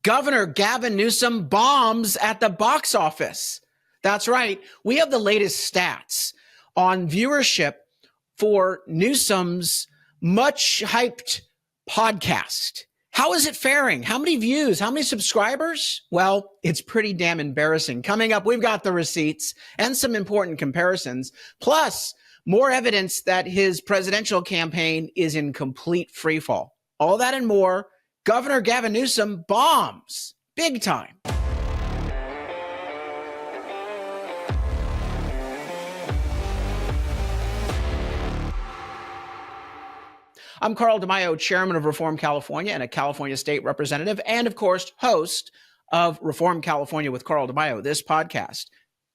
Governor Gavin Newsom bombs at the box office. That's right. We have the latest stats on viewership for Newsom's much hyped podcast. How is it faring? How many views? How many subscribers? Well, it's pretty damn embarrassing. Coming up, we've got the receipts and some important comparisons, plus more evidence that his presidential campaign is in complete freefall. All that and more. Governor Gavin Newsom bombs big time. I'm Carl DeMaio, chairman of Reform California and a California state representative, and of course, host of Reform California with Carl DeMaio, this podcast.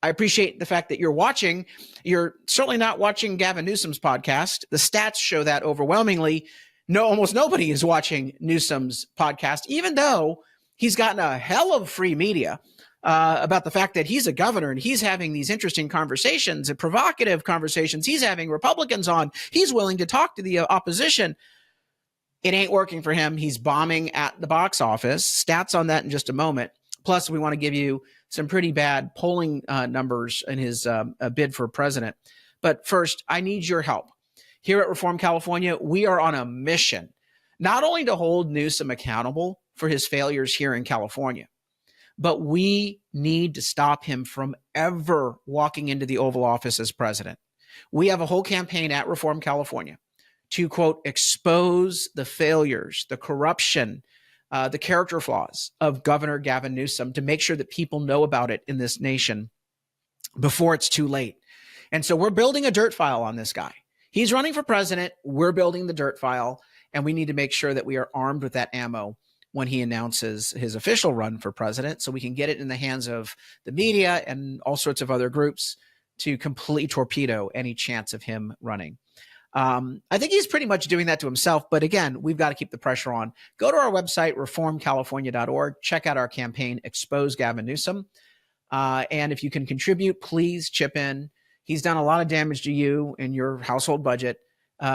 I appreciate the fact that you're watching. You're certainly not watching Gavin Newsom's podcast. The stats show that overwhelmingly. No, almost nobody is watching Newsom's podcast, even though he's gotten a hell of free media about the fact that he's a governor and he's having these interesting conversations and provocative conversations. He's having Republicans on. He's willing to talk to the opposition. It ain't working for him. He's bombing at the box office. Stats on that in just a moment. Plus, we want to give you some pretty bad polling numbers in his bid for president. But first, I need your help. Here at Reform California, we are on a mission, not only to hold Newsom accountable for his failures here in California, but we need to stop him from ever walking into the Oval Office as president. We have a whole campaign at Reform California to, quote, expose the failures, the corruption, the character flaws of Governor Gavin Newsom, to make sure that people know about it in this nation before it's too late. And so we're building a dirt file on this guy. He's running for president. We're building the dirt file, and we need to make sure that we are armed with that ammo when he announces his official run for president, so we can get it in the hands of the media and all sorts of other groups to completely torpedo any chance of him running. I think he's pretty much doing that to himself. But again, we've got to keep the pressure on. Go to our website, reformcalifornia.org. Check out our campaign, Expose Gavin Newsom. And if you can contribute, please chip in. He's done a lot of damage to you and your household budget.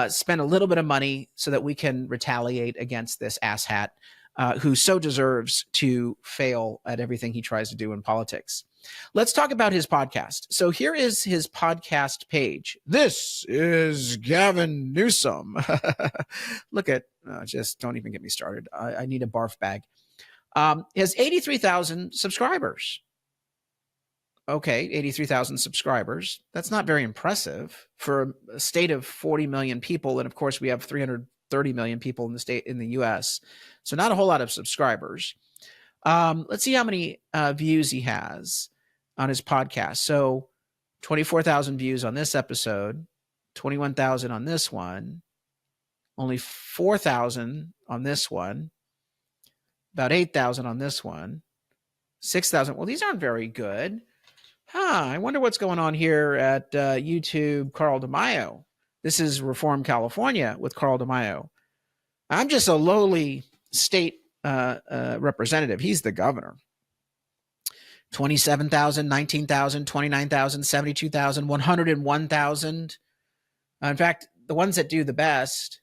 Spend a little bit of money so that we can retaliate against this asshat who so deserves to fail at everything he tries to do in politics. Let's talk about his podcast. So here is his podcast page. This is Gavin Newsom. Look at, just don't even get me started. I need a barf bag. He has 83,000 subscribers. Okay, 83,000 subscribers. That's not very impressive for a state of 40 million people. And of course, we have 330 million people in the state, in the US. So not a whole lot of subscribers. Let's see how many views he has on his podcast. So 24,000 views on this episode, 21,000 on this one, only 4,000 on this one, about 8,000 on this one, 6,000. Well, these aren't very good. I wonder what's going on here at YouTube, Carl DeMaio. This is Reform California with Carl DeMaio. I'm just a lowly state representative. He's the governor. 27,000, 19,000, 29,000, 72,000, 101,000. In fact, the ones that do the best,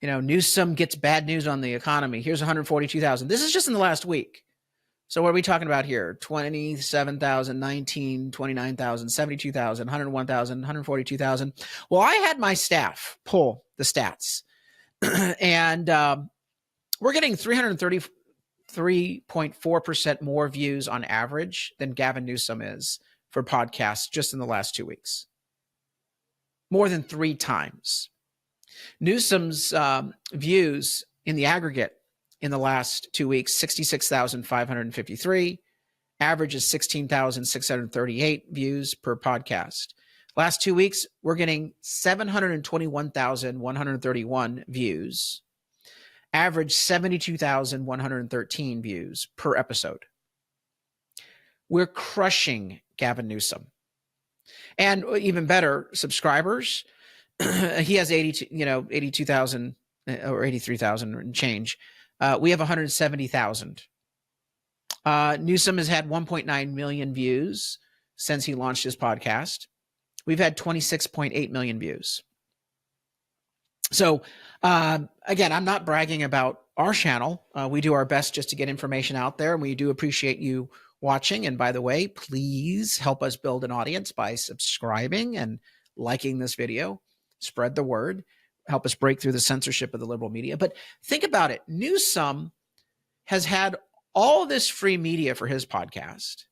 Newsom gets bad news on the economy. Here's 142,000. This is just in the last week. So what are we talking about here? 27,000, 19, 29,000, 72,000, 101,000, 142,000. Well, I had my staff pull the stats. And we're getting 333.4% more views on average than Gavin Newsom is for podcasts just in the last 2 weeks. More than 3 times. Newsom's views in the aggregate in the last 2 weeks, 66,553. Average is 16,638 views per podcast. Last 2 weeks, we're getting 721,131 views. Average 72,113 views per episode. We're crushing Gavin Newsom. And even better, subscribers. He has 82,000 or 83,000 and change. We have 170,000. Newsom has had 1.9 million views since he launched his podcast. We've had 26.8 million views. So again, I'm not bragging about our channel. We do our best just to get information out there, and we do appreciate you watching. And by the way, please help us build an audience by subscribing and liking this video. Spread the word. Help us break through the censorship of the liberal media. But think about it. Newsom has had all this free media for his podcast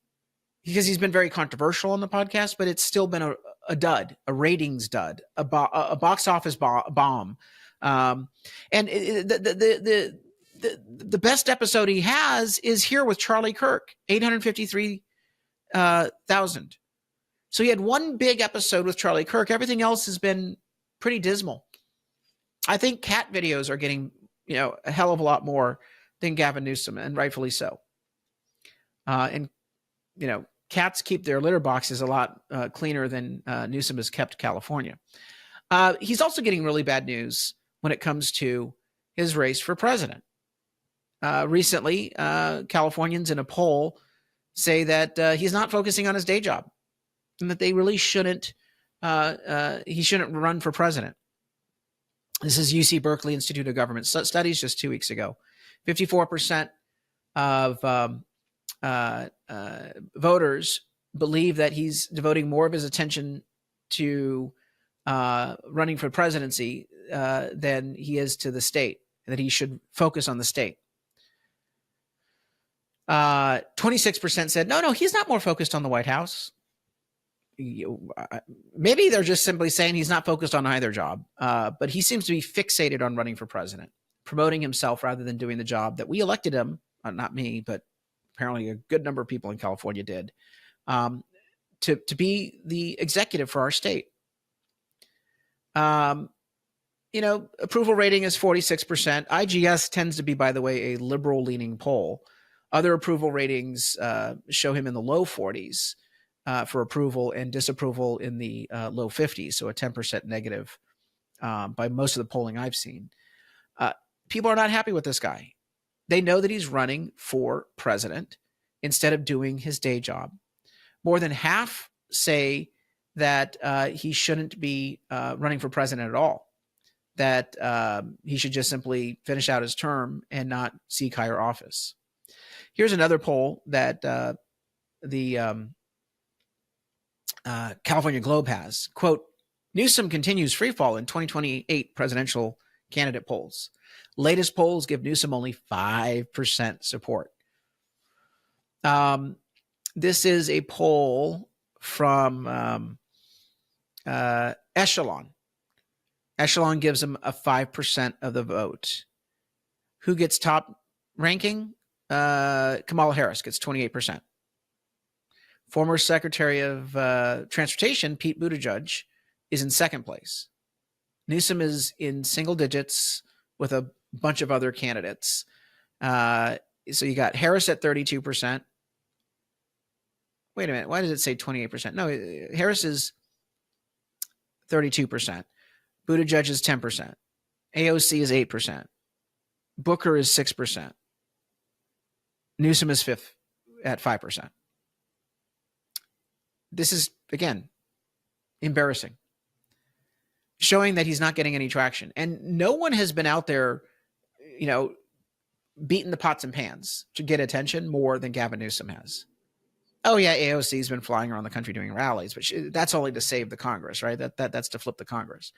because he's been very controversial on the podcast, but it's still been a dud, a ratings dud, a box office bomb. And the best episode he has is here with Charlie Kirk, 853,000. So he had one big episode with Charlie Kirk. Everything else has been pretty dismal. I think cat videos are getting, a hell of a lot more than Gavin Newsom, and rightfully so. Cats keep their litter boxes a lot cleaner than Newsom has kept California. He's also getting really bad news when it comes to his race for president. Recently, Californians in a poll say that he's not focusing on his day job and that they really shouldn't, he shouldn't run for president. This is UC Berkeley Institute of Government Studies just 2 weeks ago. 54% of voters believe that he's devoting more of his attention to running for presidency than he is to the state, and that he should focus on the state. 26% said, no, he's not more focused on the White House. Maybe they're just simply saying he's not focused on either job, but he seems to be fixated on running for president, promoting himself rather than doing the job that we elected him, not me, but apparently a good number of people in California did, to be the executive for our state. Approval rating is 46%. IGS tends to be, by the way, a liberal-leaning poll. Other approval ratings show him in the low 40s for approval, and disapproval in the low 50s, so a 10% negative by most of the polling I've seen. People are not happy with this guy. They know that he's running for president instead of doing his day job. More than half say that he shouldn't be running for president at all, that he should just simply finish out his term and not seek higher office. Here's another poll that the California Globe has. Quote, Newsom continues freefall in 2028 presidential candidate polls. Latest polls give Newsom only 5% support. This is a poll from Echelon. Echelon gives him a 5% of the vote. Who gets top ranking? Kamala Harris gets 28%. Former Secretary of Transportation, Pete Buttigieg, is in second place. Newsom is in single digits with a bunch of other candidates. So you got Harris at 32%. Wait a minute. Why does it say 28%? No, Harris is 32%. Buttigieg is 10%. AOC is 8%. Booker is 6%. Newsom is fifth at 5%. This is, again, embarrassing, showing that he's not getting any traction. And no one has been out there, beating the pots and pans to get attention more than Gavin Newsom has. Oh, yeah, AOC has been flying around the country doing rallies, but that's only to save the Congress, right? That's to flip the Congress.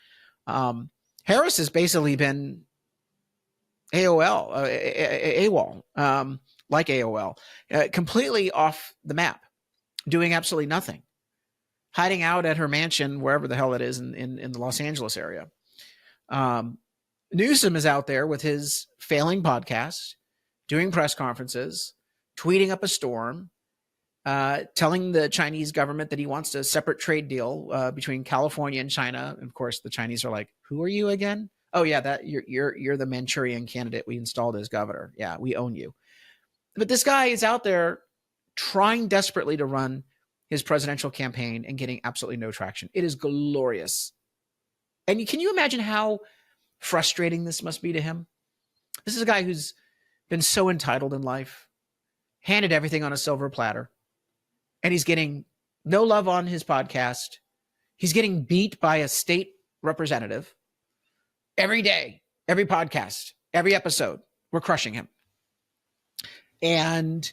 Harris has basically been AWOL, like AOL, completely off the map, doing absolutely nothing, hiding out at her mansion, wherever the hell it is in the Los Angeles area. Newsom is out there with his failing podcast, doing press conferences, tweeting up a storm, telling the Chinese government that he wants a separate trade deal between California and China. And of course, the Chinese are like, "Who are you again?" "Oh yeah, that you're the Manchurian candidate we installed as governor. Yeah, we own you." But this guy is out there trying desperately to run his presidential campaign and getting absolutely no traction. It is glorious. And can you imagine how frustrating this must be to him? This is a guy who's been so entitled in life, handed everything on a silver platter, and he's getting no love on his podcast. He's getting beat by a state representative. every day, every podcast, every episode, we're crushing him. And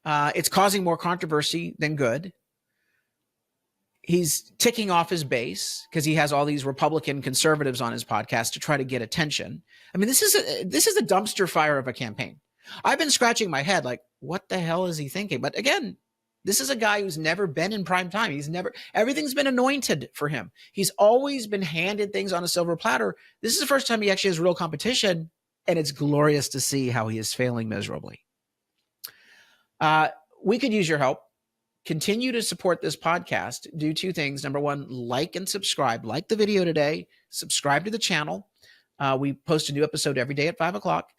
it's causing more controversy than good. He's ticking off his base because he has all these Republican conservatives on his podcast to try to get attention. I mean, this is a dumpster fire of a campaign. I've been scratching my head like, what the hell is he thinking? But again, this is a guy who's never been in prime time. Everything's been anointed for him. He's always been handed things on a silver platter. This is the first time he actually has real competition, and it's glorious to see how he is failing miserably. We could use your help. Continue to support this podcast. Do two things. Number one, like and subscribe. Like the video today. Subscribe to the channel. We post a new episode every day at 5 o'clock.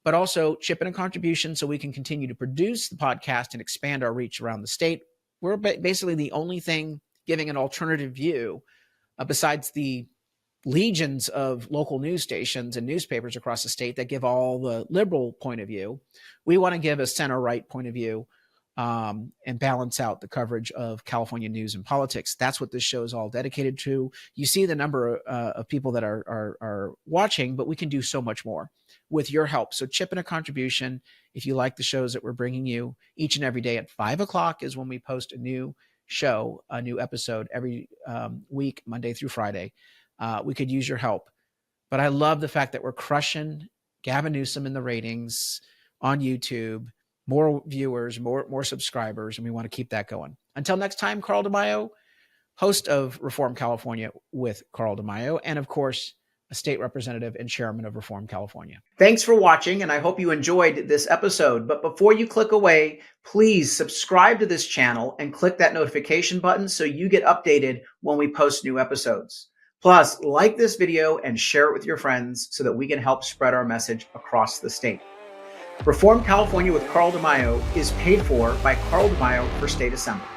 But also chip in a contribution so we can continue to produce the podcast and expand our reach around the state. We're basically the only thing giving an alternative view besides the legions of local news stations and newspapers across the state that give all the liberal point of view. We want to give a center-right point of view and balance out the coverage of California news and politics. That's what this show is all dedicated to. You see the number of people that are watching, but we can do so much more with your help. So chip in a contribution if you like the shows that we're bringing you each and every day at 5 o'clock is when we post a new show, a new episode every week, Monday through Friday. We could use your help. But I love the fact that we're crushing Gavin Newsom in the ratings on YouTube. More viewers, more subscribers, and we want to keep that going. Until next time, Carl DeMaio, host of Reform California with Carl DeMaio, and of course, a state representative and chairman of Reform California. Thanks for watching, and I hope you enjoyed this episode. But before you click away, please subscribe to this channel and click that notification button so you get updated when we post new episodes. Plus, like this video and share it with your friends so that we can help spread our message across the state. Reform California with Carl DeMaio is paid for by Carl DeMaio for State Assembly.